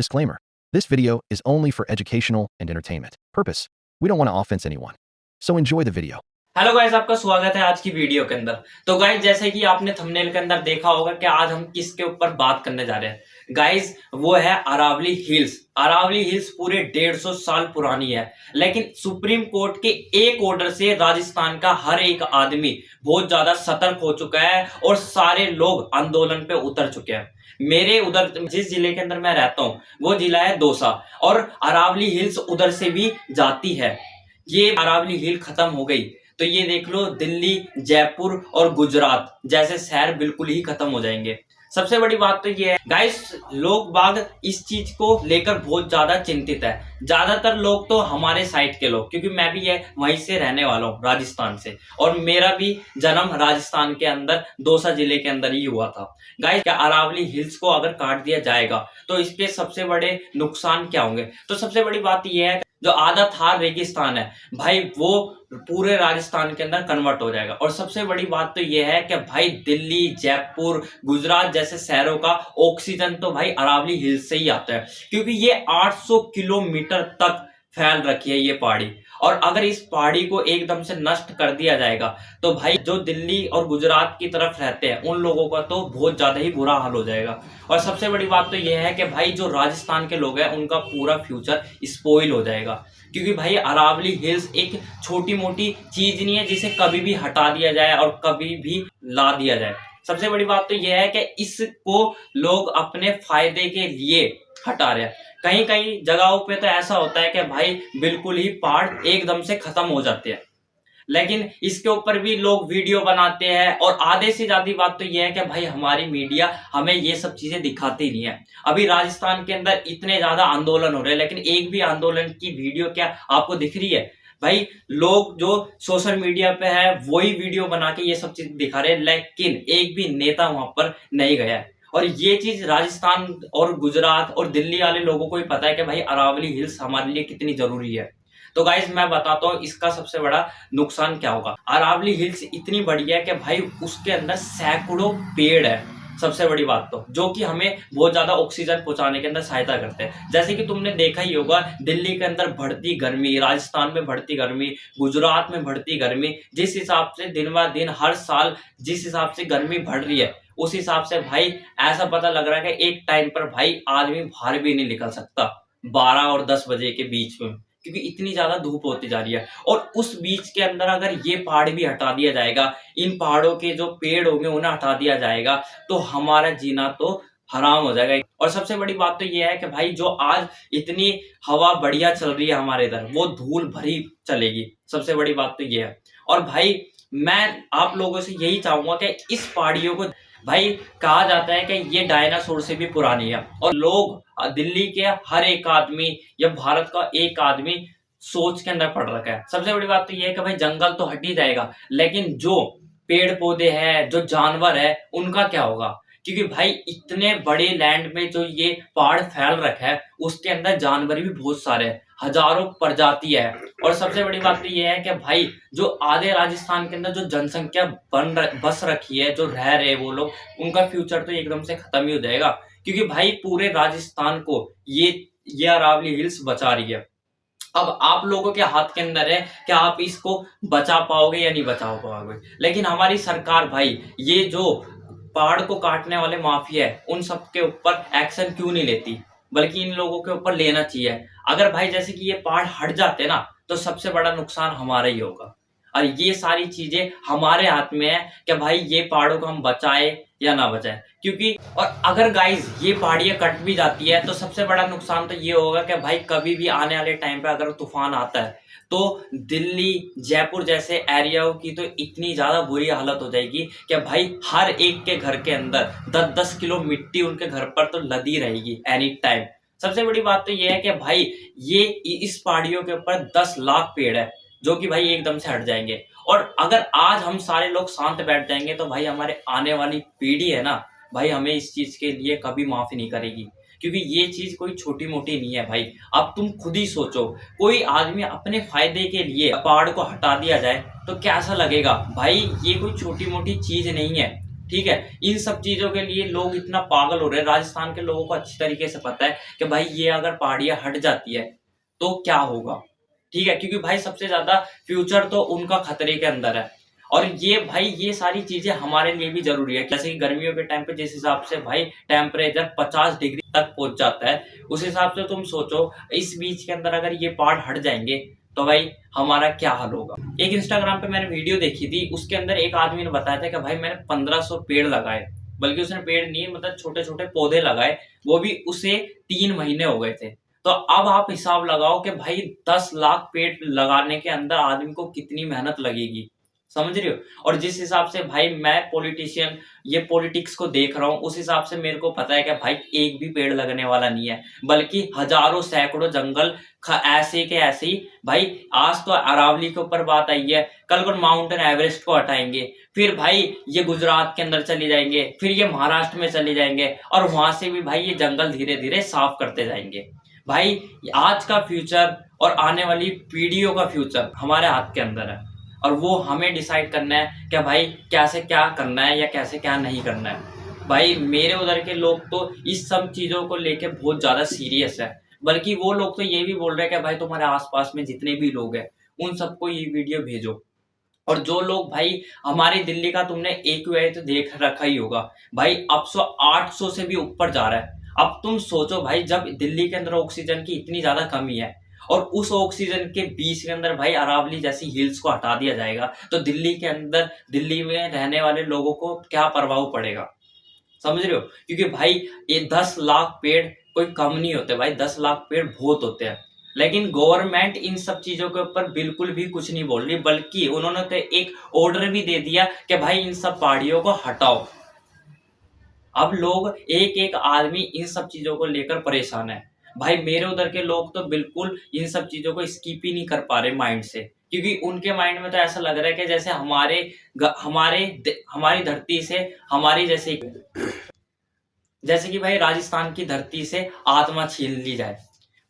Disclaimer. This video is only for educational and entertainment purpose. We don't want to offense anyone. So enjoy the video. Hello guys, आपका स्वागत है आज की video के अंदर। तो गाइस, जैसे कि आपने थंबनेल के अंदर देखा होगा कि आज हम किसके ऊपर बात करने जा रहे हैं। गाइस, वो है अरावली हिल्स। अरावली हिल्स पूरे 150 साल पुरानी है, लेकिन सुप्रीम कोर्ट के एक ऑर्डर से राजस्थान का हर एक आदमी बहुत ज्यादा सतर्क हो चुका है और सारे लोग आंदोलन पे उतर चुके हैं। मेरे उधर जिस जिले के अंदर मैं रहता हूँ वो जिला है दौसा, और अरावली हिल्स उधर से भी जाती है। ये अरावली हिल खत्म हो गई तो ये देख लो, दिल्ली, जयपुर और गुजरात जैसे शहर बिल्कुल ही खत्म हो जाएंगे। सबसे बड़ी बात तो ये है गाइस, लोग बाग इस चीज को लेकर बहुत ज्यादा चिंतित है। ज्यादातर लोग तो हमारे साइड के लोग, क्योंकि मैं भी ये वहीं से रहने वाला हूँ, राजस्थान से, और मेरा भी जन्म राजस्थान के अंदर दौसा जिले के अंदर ही हुआ था। गाइस, क्या अरावली हिल्स को अगर काट दिया जाएगा तो इसके सबसे बड़े नुकसान क्या होंगे? तो सबसे बड़ी बात यह है, जो आधा थार रेगिस्तान है भाई, वो पूरे राजस्थान के अंदर कन्वर्ट हो जाएगा। और सबसे बड़ी बात तो यह है कि भाई दिल्ली, जयपुर, गुजरात जैसे शहरों का ऑक्सीजन तो भाई अरावली हिल्स से ही आता है, क्योंकि ये 800 किलोमीटर तक फैल रखी है ये पहाड़ी। और अगर इस पहाड़ी को एकदम से नष्ट कर दिया जाएगा तो भाई जो दिल्ली और गुजरात की तरफ रहते हैं उन लोगों का तो बहुत ज्यादा ही बुरा हाल हो जाएगा। और सबसे बड़ी बात तो यह है कि भाई जो राजस्थान के लोग हैं उनका पूरा फ्यूचर स्पॉइल हो जाएगा, क्योंकि भाई अरावली हिल्स एक छोटी मोटी चीज नहीं है जिसे कभी भी हटा दिया जाए और कभी भी ला दिया जाए। सबसे बड़ी बात तो यह है कि इसको लोग अपने फायदे के लिए हटा रहे हैं। कहीं कहीं जगहों पे तो ऐसा होता है कि भाई बिल्कुल ही पहाड़ एकदम से खत्म हो जाते हैं, लेकिन इसके ऊपर भी लोग वीडियो बनाते हैं। और आधे से ज्यादा बात तो यह है कि भाई हमारी मीडिया हमें ये सब चीजें दिखाती नहीं है। अभी राजस्थान के अंदर इतने ज्यादा आंदोलन हो रहे हैं, लेकिन एक भी आंदोलन की वीडियो क्या आपको दिख रही है? भाई लोग जो सोशल मीडिया पे है वही वीडियो बना के ये सब चीज दिखा रहे हैं, लेकिन एक भी नेता वहां पर नहीं गया है। और ये चीज राजस्थान और गुजरात और दिल्ली वाले लोगों को ही पता है कि भाई अरावली हिल्स हमारे लिए कितनी जरूरी है। तो गाइस, मैं बताता हूँ इसका सबसे बड़ा नुकसान क्या होगा। अरावली हिल्स इतनी बड़ी है कि भाई उसके अंदर सैकड़ों पेड़ है। सबसे बड़ी बात तो जो कि हमें बहुत ज्यादा ऑक्सीजन पहुंचाने के अंदर सहायता करते हैं। जैसे कि तुमने देखा ही होगा, दिल्ली के अंदर बढ़ती गर्मी, राजस्थान में बढ़ती गर्मी, गुजरात में बढ़ती गर्मी, जिस हिसाब से दिन ब दिन हर साल जिस हिसाब से गर्मी बढ़ रही है उस हिसाब से भाई ऐसा पता लग रहा है कि एक टाइम पर भाई आदमी बाहर भी नहीं निकल सकता 12 और 10 बजे के बीच में, क्योंकि इतनी ज्यादा धूप होती जा रही है। और उस बीच के अंदर अगर ये पहाड़ भी हटा दिया जाएगा, इन पहाड़ों के जो पेड़ होंगे उन्हें हटा दिया जाएगा, तो हमारा जीना तो हराम हो जाएगा। और सबसे बड़ी बात तो ये है कि भाई जो आज इतनी हवा बढ़िया चल रही है हमारे इधर, वो धूल भरी चलेगी। सबसे बड़ी बात तो ये है। और भाई मैं आप लोगों से यही चाहूंगा कि इस पहाड़ियों को, भाई कहा जाता है कि ये डायनासोर से भी पुरानी है, और लोग दिल्ली के हर एक आदमी या भारत का एक आदमी सोच के अंदर पड़ रखा है। सबसे बड़ी बात तो ये है कि भाई जंगल तो हट ही जाएगा, लेकिन जो पेड़ पौधे हैं, जो जानवर है, उनका क्या होगा? क्योंकि भाई इतने बड़े लैंड में जो ये पहाड़ फैल रखा है उसके अंदर जानवर भी बहुत सारे हैं, हजारों प्रजाति है। और सबसे बड़ी बात तो ये है कि भाई जो आधे राजस्थान के अंदर जो जनसंख्या बस रखी है, जो रह रहे वो लोग, उनका फ्यूचर तो एकदम से खत्म ही हो जाएगा, क्योंकि भाई पूरे राजस्थान को ये अरावली हिल्स बचा रही है। अब आप लोगों के हाथ के अंदर है कि आप इसको बचा पाओगे या नहीं बचा पाओगे। लेकिन हमारी सरकार भाई ये जो पहाड़ को काटने वाले माफिया है उन सब के ऊपर एक्शन क्यों नहीं लेती, बल्कि इन लोगों के ऊपर लेना चाहिए। अगर भाई जैसे कि ये पहाड़ हट जाते ना तो सबसे बड़ा नुकसान हमारा ही होगा। और ये सारी चीजें हमारे हाथ में है कि भाई ये पहाड़ों को हम बचाए या ना बचाए। क्योंकि और अगर गाइस ये पहाड़ियां कट भी जाती है तो सबसे बड़ा नुकसान तो ये होगा कि भाई कभी भी आने वाले टाइम पे अगर तूफान आता है तो दिल्ली, जयपुर जैसे एरियाओं की तो इतनी ज्यादा बुरी हालत हो जाएगी कि भाई हर एक के घर के अंदर 10-10 किलो मिट्टी उनके घर पर तो लदी रहेगी एनी टाइम। सबसे बड़ी बात तो ये है कि भाई ये इस पहाड़ियों के ऊपर 10 लाख पेड़ है जो कि भाई एकदम से हट जाएंगे। और अगर आज हम सारे लोग शांत बैठ जाएंगे तो भाई हमारे आने वाली पीढ़ी है ना भाई, हमें इस चीज के लिए कभी माफी नहीं करेगी, क्योंकि ये चीज कोई छोटी मोटी नहीं है भाई। अब तुम खुद ही सोचो, कोई आदमी अपने फायदे के लिए पहाड़ को हटा दिया जाए तो कैसा लगेगा भाई? ये कोई छोटी मोटी चीज नहीं है, ठीक है, इन सब चीजों के लिए लोग इतना पागल हो रहे हैं। राजस्थान के लोगों को अच्छी तरीके से पता है कि भाई ये अगर पहाड़ियां हट जाती है तो क्या होगा, ठीक है, क्योंकि भाई सबसे ज्यादा फ्यूचर तो उनका खतरे के अंदर है। और ये भाई ये सारी चीजें हमारे लिए भी जरूरी है। जैसे कि गर्मियों के टाइम पे जिस हिसाब से भाई टेम्परेचर 50 डिग्री तक पहुंच जाता है, उस हिसाब से तुम सोचो इस बीच के अंदर अगर ये पहाड़ हट जाएंगे तो भाई हमारा क्या हाल होगा। एक इंस्टाग्राम पे मैंने वीडियो देखी थी, उसके अंदर एक आदमी ने बताया था कि भाई मैंने 1500 पेड़ लगाए, बल्कि उसने पेड़ नहीं मतलब छोटे छोटे पौधे लगाए, वो भी उसे 3 महीने हो गए थे। तो अब आप हिसाब लगाओ कि भाई 10 लाख पेड़ लगाने के अंदर आदमी को कितनी मेहनत लगेगी, समझ रहे हो। और जिस हिसाब से भाई मैं पॉलिटिशियन ये पॉलिटिक्स को देख रहा हूँ, उस हिसाब से मेरे को पता है कि भाई एक भी पेड़ लगने वाला नहीं है, बल्कि हजारों सैकड़ों जंगल ऐसे के ऐसे ही। भाई आज तो अरावली के ऊपर बात आई है, कल को माउंटेन एवरेस्ट को हटाएंगे, फिर भाई ये गुजरात के अंदर चले जाएंगे, फिर ये महाराष्ट्र में चले जाएंगे, और वहां से भी भाई ये जंगल धीरे धीरे साफ करते जाएंगे। भाई आज का फ्यूचर और आने वाली पीढ़ियों का फ्यूचर हमारे हाथ के अंदर है, और वो हमें डिसाइड करना है कि भाई कैसे क्या करना है या कैसे क्या नहीं करना है। भाई मेरे उधर के लोग तो इस सब चीजों को लेके बहुत ज्यादा सीरियस है, बल्कि वो लोग तो ये भी बोल रहे हैं कि भाई तुम्हारे आसपास में जितने भी लोग हैं उन सबको ये वीडियो भेजो। और जो लोग भाई हमारी दिल्ली का तुमने AQI तो देख रखा ही होगा भाई, अब 800 से भी ऊपर जा रहा है। अब तुम सोचो भाई, जब दिल्ली के अंदर ऑक्सीजन की इतनी ज्यादा कमी है और उस ऑक्सीजन के बीच के अंदर भाई अरावली जैसी हिल्स को हटा दिया जाएगा, तो दिल्ली के अंदर दिल्ली में रहने वाले लोगों को क्या प्रभाव पड़ेगा, समझ रहे हो। क्योंकि भाई ये 10 लाख पेड़ कोई कम नहीं होते भाई, 10 लाख पेड़ बहुत होते हैं। लेकिन गवर्नमेंट इन सब चीजों के ऊपर बिल्कुल भी कुछ नहीं बोल रही, बल्कि उन्होंने तो एक ऑर्डर भी दे दिया कि भाई इन सब पहाड़ियों को हटाओ। अब लोग एक एक आदमी इन सब चीजों को लेकर परेशान है। भाई मेरे उधर के लोग तो बिल्कुल इन सब चीजों को स्किप ही नहीं कर पा रहे माइंड से, क्योंकि उनके माइंड में तो ऐसा लग रहा है कि जैसे हमारी धरती से हमारी जैसे कि भाई राजस्थान की धरती से आत्मा छीन ली जाए।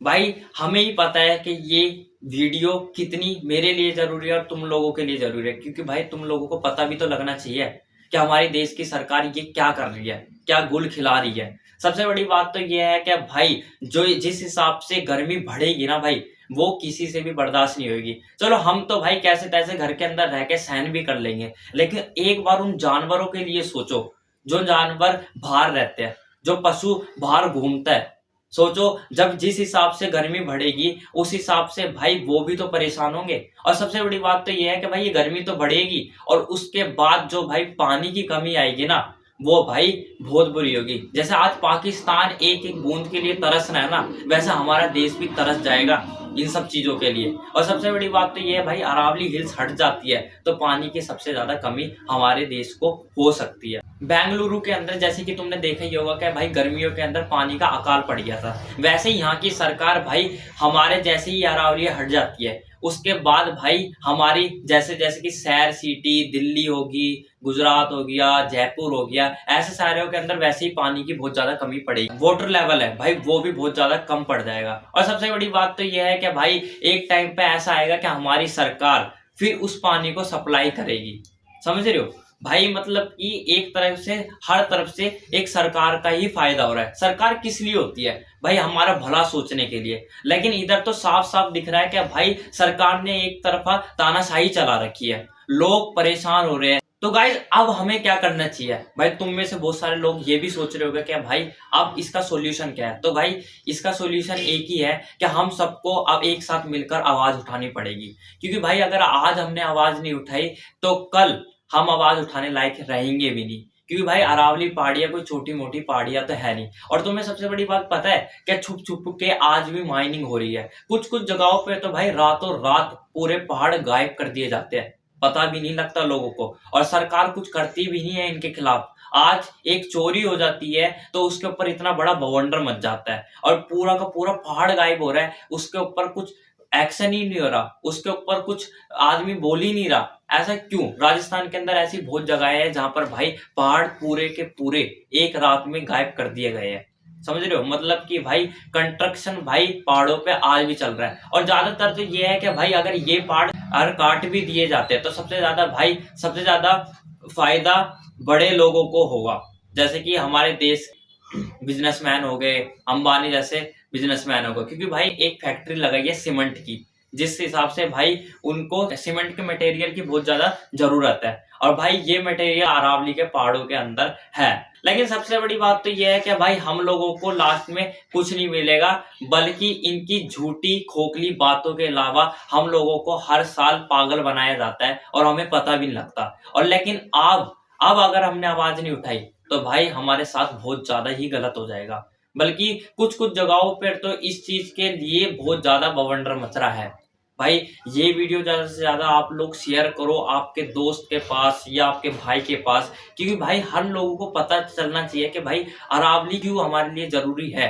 भाई हमें ही पता है कि ये वीडियो कितनी मेरे लिए जरूरी है और तुम लोगों के लिए जरूरी है, क्योंकि भाई तुम लोगों को पता भी तो लगना चाहिए कि हमारे देश की सरकार ये क्या कर रही है, क्या गुल खिला रही है। सबसे बड़ी बात तो ये है कि भाई जो जिस हिसाब से गर्मी बढ़ेगी ना भाई, वो किसी से भी बर्दाश्त नहीं होगी। चलो हम तो भाई कैसे तैसे घर के अंदर रह के सहन भी कर लेंगे, लेकिन एक बार उन जानवरों के लिए सोचो जो जानवर बाहर रहते हैं, जो पशु बाहर घूमता है। सोचो जब जिस हिसाब से गर्मी बढ़ेगी उस हिसाब से भाई वो भी तो परेशान होंगे। और सबसे बड़ी बात तो ये है कि भाई ये गर्मी तो बढ़ेगी और उसके बाद जो भाई पानी की कमी आएगी ना, वो भाई बहुत बुरी होगी। जैसे आज पाकिस्तान एक एक बूंद के लिए तरस रहा है ना, वैसा हमारा देश भी तरस जाएगा इन सब चीजों के लिए। और सबसे बड़ी बात तो ये है भाई, अरावली हिल्स हट जाती है तो पानी की सबसे ज्यादा कमी हमारे देश को हो सकती है। बेंगलुरु के अंदर जैसे कि तुमने देखा ही होगा कि भाई गर्मियों के अंदर पानी का अकाल पड़ गया था, वैसे ही यहाँ की सरकार भाई हमारे जैसे ही अरावली हट जाती है उसके बाद भाई हमारी जैसे जैसे कि शहर सिटी दिल्ली होगी, गुजरात हो गया, जयपुर हो गया, ऐसे शहरों के अंदर वैसे ही पानी की बहुत ज्यादा कमी पड़ेगी। वाटर लेवल है भाई वो भी बहुत ज्यादा कम पड़ जाएगा। और सबसे बड़ी बात तो यह है कि भाई एक टाइम पे ऐसा आएगा कि हमारी सरकार फिर उस पानी को सप्लाई करेगी, समझ रहे हो भाई। मतलब कि एक तरफ से हर तरफ से एक सरकार का ही फायदा हो रहा है। सरकार किस लिए होती है भाई, हमारा भला सोचने के लिए। लेकिन इधर तो साफ साफ दिख रहा है कि भाई सरकार ने एक तरफा तानाशाही चला रखी है, लोग परेशान हो रहे हैं। तो गाइस अब हमें क्या करना चाहिए भाई, तुम में से बहुत सारे लोग ये भी सोच रहे होंगे कि भाई अब इसका सॉल्यूशन क्या है। तो भाई इसका सॉल्यूशन एक ही है कि हम सबको अब एक साथ मिलकर आवाज उठानी पड़ेगी। क्योंकि भाई अगर आज हमने आवाज नहीं उठाई तो कल हम आवाज उठाने लायक रहेंगे भी नहीं। क्योंकि भाई अरावली पहाड़ियां कोई छोटी मोटी पहाड़ियां तो है नहीं। और तुम्हें सबसे बड़ी बात पता है कि छुप छुप के आज भी माइनिंग हो रही है। कुछ कुछ जगहों पे तो भाई रातों रात पूरे पहाड़ गायब कर दिए जाते हैं, पता भी नहीं लगता लोगों को, और सरकार कुछ करती भी नहीं है इनके खिलाफ। आज एक चोरी हो जाती है तो उसके ऊपर इतना बड़ा बवंडर मच जाता है और पूरा का पूरा पहाड़ गायब हो रहा है, उसके ऊपर कुछ एक्शन ही नहीं हो रहा, उसके ऊपर कुछ आदमी बोल ही नहीं रहा। ऐसा क्यों? राजस्थान के अंदर ऐसी बहुत जगह है जहां पर भाई पहाड़ पूरे के पूरे एक रात में गायब कर दिए गए हैं, समझ रहे हो। मतलब कि भाई कंस्ट्रक्शन भाई पहाड़ों पे आज भी चल रहा है। और ज्यादातर तो ये है कि भाई अगर ये पहाड़ अगर काट भी दिए जाते हैं तो सबसे ज्यादा फायदा बड़े लोगों को होगा, जैसे कि हमारे देश बिजनेसमैन हो गए, अंबानी जैसे बिजनेसमैन हो गए, क्योंकि भाई एक फैक्ट्री लगाई है सीमेंट की, जिस हिसाब से भाई उनको सीमेंट के मटेरियल की बहुत ज्यादा जरूरत है, और भाई ये मटेरियल अरावली के पहाड़ों के अंदर है। लेकिन सबसे बड़ी बात तो ये है कि भाई हम लोगों को लास्ट में कुछ नहीं मिलेगा, बल्कि इनकी झूठी खोखली बातों के अलावा हम लोगों को हर साल पागल बनाया जाता है और हमें पता भी नहीं लगता। और लेकिन अब अगर हमने आवाज नहीं उठाई तो भाई हमारे साथ बहुत ज्यादा ही गलत हो जाएगा। बल्कि कुछ कुछ जगहों पर तो इस चीज के लिए बहुत ज्यादा बवंडर मच रहा है। भाई ये वीडियो ज्यादा से ज्यादा आप लोग शेयर करो आपके दोस्त के पास या आपके भाई के पास, क्योंकि भाई हर लोगों को पता चलना चाहिए कि भाई अरावली क्यों हमारे लिए जरूरी है।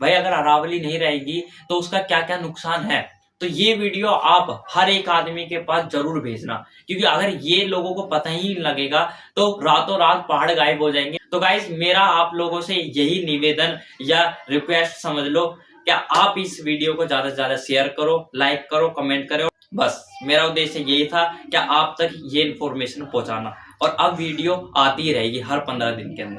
भाई अगर अरावली नहीं रहेगी तो उसका क्या क्या नुकसान है। तो ये वीडियो आप हर एक आदमी के पास जरूर भेजना, क्योंकि अगर ये लोगों को पता ही नहीं लगेगा तो रातों रात पहाड़ गायब हो जाएंगे। तो गाइस मेरा आप लोगों से यही निवेदन या रिक्वेस्ट समझ लो, क्या आप इस वीडियो को ज्यादा से ज्यादा शेयर करो, लाइक करो, कमेंट करो। बस मेरा उद्देश्य यही था कि आप तक ये इन्फॉर्मेशन पहुंचाना, और अब वीडियो आती रहेगी हर 15 दिन के अंदर।